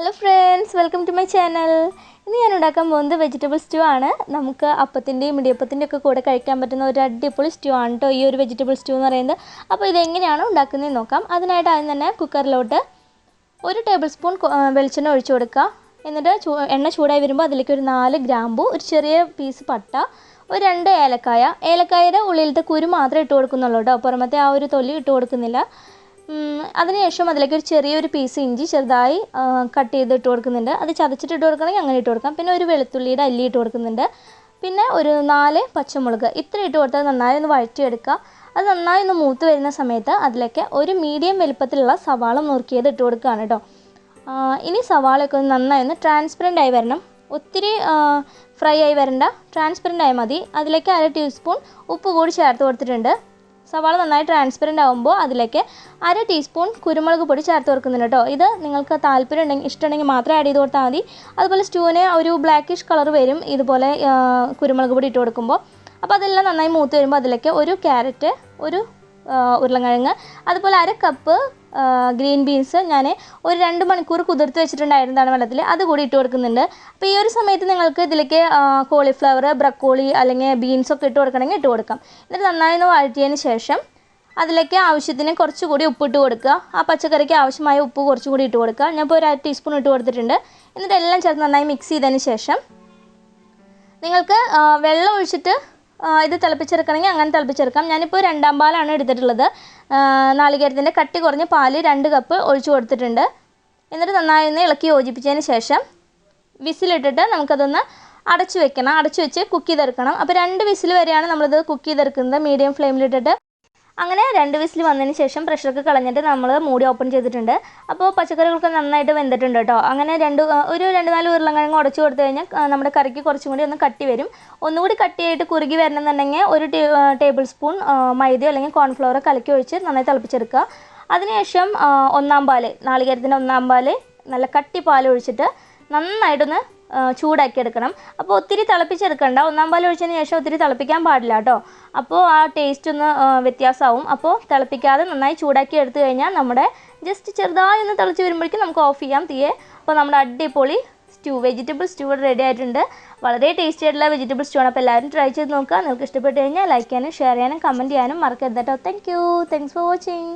Hello friends, welcome to my channel. ഇന്ന് ഞാൻ ഉണ്ടാക്കാൻ പോകുന്നത് വെജിറ്റബിൾ സ്റ്റൂ ആണ്. നമുക്ക് അപ്പത്തിന്റെയും ഇടിയപ്പത്തിന്റെയും ഒക്കെ കൂടെ കഴിക്കാൻ പറ്റുന്ന ഒരു അടിപൊളി സ്റ്റൂ ആണ് ട്ടോ ഈ ഒരു വെജിറ്റബിൾ സ്റ്റൂ എന്ന് പറയുന്നത്. അപ്പോൾ ഇത് എങ്ങനെയാണ് ഉണ്ടാക്കുന്നത് നോക്കാം. അതിനായിട്ട് ആദ്യം തന്നെ കുക്കറിലോട്ട് 1 ടേബിൾ സ്പൂൺ വെളിച്ചെണ്ണ ഒഴിച്ചു കൊടുക്കുക. എന്നിട്ട് എണ്ണ ചൂടായി വരുമ്പോൾ അതിലേക്ക് ഒരു 4 ഗ്രാമ്പു, ഒരു ചെറിയ പീസ് പട്ട, ഒരു 2 ഏലക്കായ. ഏലക്കായയുടെ ഉള്ളിലത്തെ കുരു മാത്രമേ ഇട്ട് കൊടുക്കുന്നുള്ളൂ ട്ടോ. പുറമത്തെ ആ ഒരു തൊലി ഇട്ട് കൊടുക്കുന്നില്ല. അതിനുശേഷം അതിലേക്ക് ഒരു ചെറിയൊരു പീസ് ഇഞ്ചി ചെറുതായി കട്ട് ചെയ്ത് ഇട്ട് കൊടുക്കുന്നുണ്ട്. അത് ചതച്ചിട്ട് ഇട്ട് കൊടുക്കണമെങ്കിൽ അങ്ങനെ ഇട്ട് കൊടുക്കാം. പിന്നെ ഒരു വെളുത്തുള്ളിയുടെ അല്ലി ഇട്ട് കൊടുക്കുന്നുണ്ട്. പിന്നെ ഒരു 4 പച്ചമുളക് ഇത്ര ഇട്ട് കൊടുത്താൽ നന്നായി ഒന്ന് വഴറ്റിയെടുക്കുക. അത് നന്നായി ഒന്ന് മൂത്ത് വരുന്ന സമയത്ത് അതിലേക്ക് ഒരു മീഡിയം വലുപ്പത്തിലുള്ള സവാള നുറുക്കിയത് ഇട്ട് കൊടുക്കുകയാണ് കേട്ടോ. ഇനി സവാളയൊക്കെ ഒന്ന് നന്നായി ഒന്ന് ട്രാൻസ്പെറൻ്റ് ആയി വരണം. ഒത്തിരി ഫ്രൈ ആയി വരണ്ട, ട്രാൻസ്പെറൻ്റ് ആയി മതി. അതിലേക്ക് 1/2 ടീസ്പൂൺ ഉപ്പ് കൂടി ചേർത്ത് കൊടുത്തിട്ടുണ്ട്. സവാള നന്നായി ട്രാൻസ്പെറൻ്റ് ആകുമ്പോൾ അതിലേക്ക് 1/2 ടീസ്പൂൺ കുരുമുളക് പൊടി ചേർത്ത് കൊടുക്കുന്നുണ്ട് കേട്ടോ. ഇത് നിങ്ങൾക്ക് താല്പര്യം ഉണ്ടെങ്കിൽ ഇഷ്ടമുണ്ടെങ്കിൽ മാത്രം ആഡ് ചെയ്ത് കൊടുത്താൽ മതി. അതുപോലെ സ്റ്റൂവിന് ഒരു ബ്ലാക്കിഷ് കളർ വരും ഇതുപോലെ കുരുമുളക് പൊടി ഇട്ട് കൊടുക്കുമ്പോൾ. അപ്പോൾ അതെല്ലാം നന്നായി മൂത്ത് വരുമ്പോൾ അതിലേക്ക് ഒരു ക്യാരറ്റ്, ഒരു ഉരുളക്കിഴങ്ങ്, അതുപോലെ 1/2 കപ്പ് ഗ്രീൻ ബീൻസ് ഞാൻ ഒരു 2 മണിക്കൂർ കുതിർത്ത് വെച്ചിട്ടുണ്ടായിരുന്നതാണ് വെള്ളത്തിൽ, അത് കൂടി ഇട്ട് കൊടുക്കുന്നുണ്ട്. അപ്പോൾ ഈ ഒരു സമയത്ത് നിങ്ങൾക്ക് ഇതിലേക്ക് കോളിഫ്ലവർ, ബ്രക്കോളി അല്ലെങ്കിൽ ബീൻസൊക്കെ ഇട്ട് കൊടുക്കണമെങ്കിൽ ഇട്ട് കൊടുക്കാം. എന്നിട്ട് നന്നായി ഒന്ന് വഴറ്റിയതിന് ശേഷം അതിലേക്ക് ആവശ്യത്തിന് കുറച്ചുകൂടി ഉപ്പിട്ട് കൊടുക്കുക. ആ പച്ചക്കറിക്ക് ആവശ്യമായ ഉപ്പ് കുറച്ചുകൂടി ഇട്ട് കൊടുക്കുക. ഞാനിപ്പോൾ ഒരു 1/2 ടീസ്പൂൺ ഇട്ട് കൊടുത്തിട്ടുണ്ട്. എന്നിട്ട് എല്ലാം ചേർത്ത് നന്നായി മിക്സ് ചെയ്തതിന് ശേഷം നിങ്ങൾക്ക് വെള്ളം ഒഴിച്ചിട്ട് ഇത് തിളപ്പിച്ചെടുക്കണമെങ്കിൽ അങ്ങനെ തിളപ്പിച്ചെടുക്കാം. ഞാനിപ്പോൾ 2 പാലാണ് എടുത്തിട്ടുള്ളത്. നാളികേരത്തിൻ്റെ കട്ടി കുറഞ്ഞ പാല് 2 കപ്പ് ഒഴിച്ചു കൊടുത്തിട്ടുണ്ട്. എന്നിട്ട് നന്നായി ഒന്ന് ഇളക്കി യോജിപ്പിച്ചതിന് ശേഷം വിസിലിട്ടിട്ട് നമുക്കതൊന്ന് അടച്ചു വെക്കണം. അടച്ചു വെച്ച് കുക്ക് ചെയ്തെടുക്കണം. അപ്പോൾ 2 വിസിൽ വരെയാണ് നമ്മളിത് കുക്ക് ചെയ്തെടുക്കുന്നത്, മീഡിയം ഫ്ലെയിമിലിട്ടിട്ട്. അങ്ങനെ 2 വിസിൽ വന്നതിന് ശേഷം പ്രഷറൊക്കെ കളഞ്ഞിട്ട് നമ്മൾ മൂടി ഓപ്പൺ ചെയ്തിട്ടുണ്ട്. അപ്പോൾ പച്ചക്കറികളൊക്കെ നന്നായിട്ട് വെന്തിട്ടുണ്ട് കേട്ടോ. അങ്ങനെ ഒരു 2-4 ഉരുളക്കിഴങ്ങ് ഉടച്ചു കൊടുത്തു കഴിഞ്ഞാൽ നമ്മുടെ കറിക്ക് കുറച്ചും കൂടി ഒന്ന് കട്ടി വരും. ഒന്നുകൂടി കട്ടിയായിട്ട് കുറുകി വരണമെന്നുണ്ടെങ്കിൽ ഒരു ടേബിൾ സ്പൂൺ മൈദയോ അല്ലെങ്കിൽ കോൺഫ്ലവർ കലക്കി ഒഴിച്ച് നന്നായി തിളപ്പിച്ചെടുക്കുക. അതിനുശേഷം 1-ാം പാല്, നാളികേരത്തിൻ്റെ 1-ാം പാല് നല്ല കട്ടി പാൽ ഒഴിച്ചിട്ട് നന്നായിട്ടൊന്ന് ചൂടാക്കി എടുക്കണം. അപ്പോൾ ഒത്തിരി തിളപ്പിച്ചെടുക്കണ്ട. 1-ാം പാൽ ഒഴിച്ചതിന് ശേഷം ഒത്തിരി തിളപ്പിക്കാൻ പാടില്ല കേട്ടോ. അപ്പോൾ ആ ടേസ്റ്റ് ഒന്ന് വ്യത്യാസമാവും. അപ്പോൾ തിളപ്പിക്കാതെ നന്നായി ചൂടാക്കി എടുത്തു കഴിഞ്ഞാൽ നമ്മുടെ ജസ്റ്റ് ചെറുതായി ഒന്ന് തിളച്ച് വരുമ്പോഴേക്കും നമുക്ക് ഓഫ് ചെയ്യാം തീയെ. അപ്പോൾ നമ്മുടെ അടിപൊളി വെജിറ്റബിൾ സ്റ്റൂ റെഡി ആയിട്ടുണ്ട്. വളരെ ടേസ്റ്റി ആയിട്ടുള്ള വെജിറ്റബിൾ സ്റ്റൂ ആണ്. അപ്പോൾ എല്ലാവരും ട്രൈ ചെയ്ത് നോക്കുക. നിങ്ങൾക്ക് ഇഷ്ടപ്പെട്ട് കഴിഞ്ഞാൽ ലൈക്ക് ചെയ്യാനും ഷെയർ ചെയ്യാനും കമൻറ്റ് ചെയ്യാനും മറക്കരുത് കേട്ടോ. Thanks for watching.